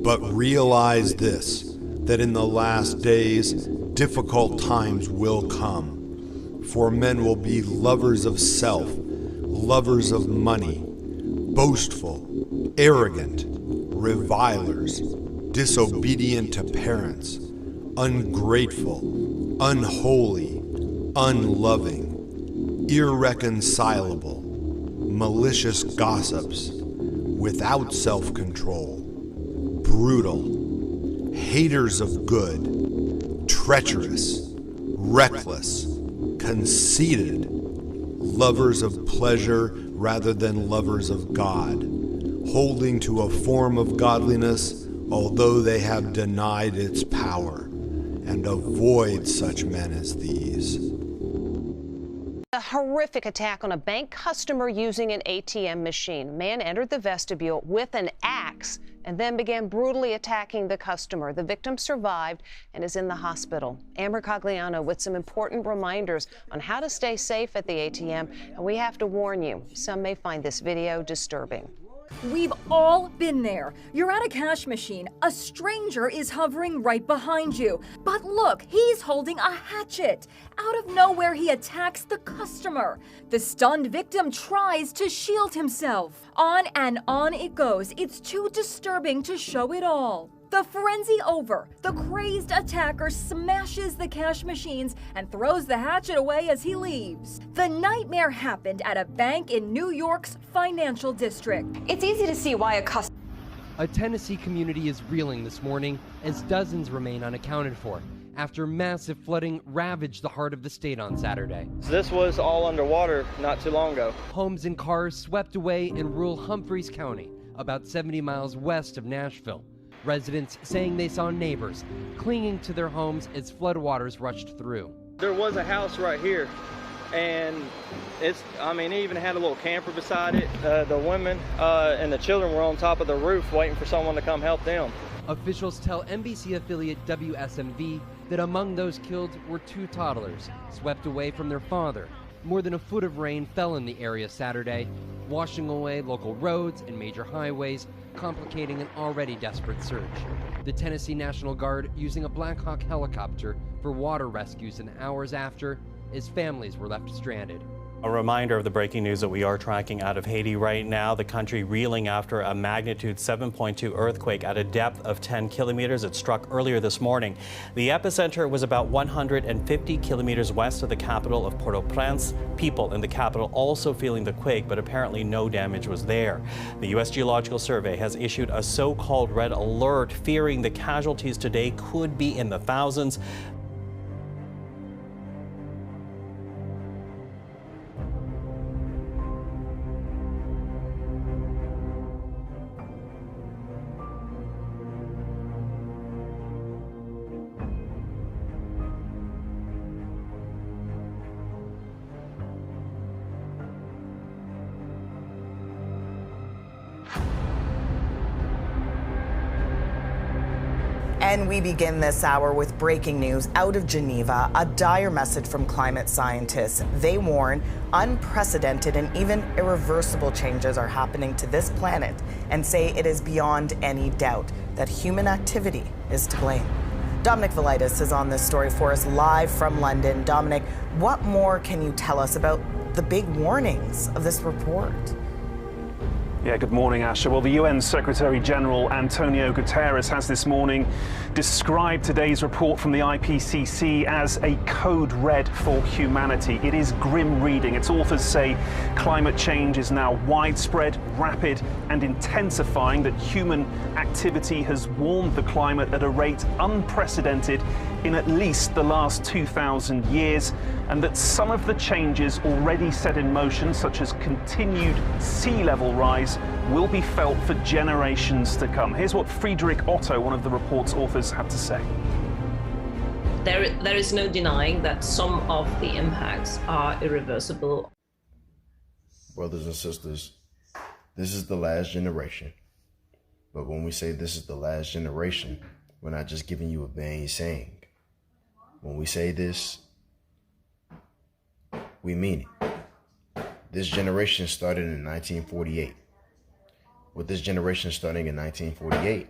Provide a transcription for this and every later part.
But realize this, that in the last days, difficult times will come. For men will be lovers of self, lovers of money, boastful, arrogant, revilers, disobedient to parents, ungrateful, unholy, unloving, irreconcilable, malicious gossips, without self-control, brutal, haters of good, treacherous, reckless, conceited, lovers of pleasure rather than lovers of God, holding to a form of godliness, although they have denied its power, and avoid such men as these. A horrific attack on a bank customer using an ATM machine. A man entered the vestibule with an axe and then began brutally attacking the customer. The victim survived and is in the hospital. Amber Cogliano with some important reminders on how to stay safe at the ATM. And we have to warn you, some may find this video disturbing. We've all been there. You're at a cash machine. A stranger is hovering right behind you. But look, he's holding a hatchet. Out of nowhere, he attacks the customer. The stunned victim tries to shield himself. On and on it goes. It's too disturbing to show it all. The frenzy over, the crazed attacker smashes the cash machines and throws the hatchet away as he leaves. The nightmare happened at a bank in New York's financial district. It's easy to see why a Tennessee community is reeling this morning as dozens remain unaccounted for after massive flooding ravaged the heart of the state on Saturday. This was all underwater not too long ago. Homes and cars swept away in rural Humphreys County, about 70 miles west of Nashville. Residents saying they saw neighbors clinging to their homes as floodwaters rushed through. There was a house right here, and it even had a little camper beside it. The women and the children were on top of the roof waiting for someone to come help them. Officials tell NBC affiliate WSMV that among those killed were 2 toddlers swept away from their father. More than a foot of rain fell in the area Saturday, washing away local roads and major highways, complicating an already desperate search. The Tennessee National Guard using a Black Hawk helicopter for water rescues in the hours after, as families were left stranded. A reminder of the breaking news that we are tracking out of Haiti right now. The country reeling after a magnitude 7.2 earthquake at a depth of 10 kilometers. It struck earlier this morning. The epicenter was about 150 kilometers west of the capital of Port-au-Prince. People in the capital also feeling the quake, but apparently no damage was there. The U.S. Geological Survey has issued a so-called red alert, fearing the casualties today could be in the thousands. And we begin this hour with breaking news out of Geneva, a dire message from climate scientists. They warn unprecedented and even irreversible changes are happening to this planet and say it is beyond any doubt that human activity is to blame. Dominic Velitis is on this story for us live from London. Dominic, what more can you tell us about the big warnings of this report? Yeah, good morning, Asha. Well, the UN Secretary General Antonio Guterres has this morning described today's report from the IPCC as a code red for humanity. It is grim reading. Its authors say climate change is now widespread, rapid, and intensifying, that human activity has warmed the climate at a rate unprecedented in at least the last 2,000 years, and that some of the changes already set in motion, such as continued sea level rise, will be felt for generations to come. Here's what Friedrich Otto, one of the report's authors, had to say. There is no denying that some of the impacts are irreversible. Brothers and sisters, this is the last generation. But when we say this is the last generation, we're not just giving you a vain saying. When we say this, we mean it. This generation started in 1948. With this generation starting in 1948,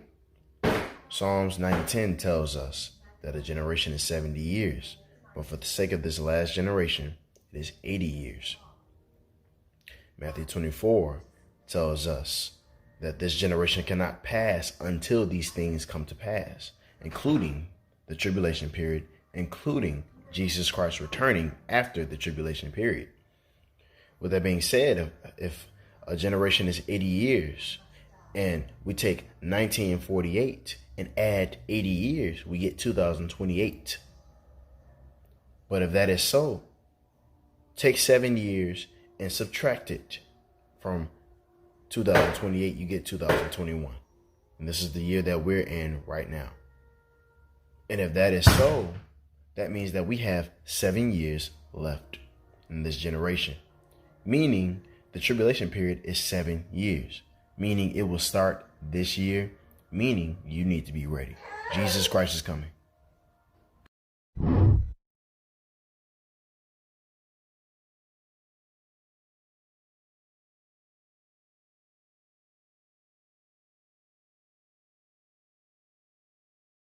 Psalms 90:10 tells us that a generation is 70 years, but for the sake of this last generation, it is 80 years. Matthew 24 tells us that this generation cannot pass until these things come to pass, including the tribulation period, including Jesus Christ returning after the tribulation period. With that being said, if a generation is 80 years and we take 1948 and add 80 years, we get 2028. But if that is so, take 7 years and subtract it from 2028, you get 2021. And this is the year that we're in right now. And if that is so, that means that we have 7 years left in this generation, meaning the tribulation period is 7 years, meaning it will start this year, meaning you need to be ready. Jesus Christ is coming.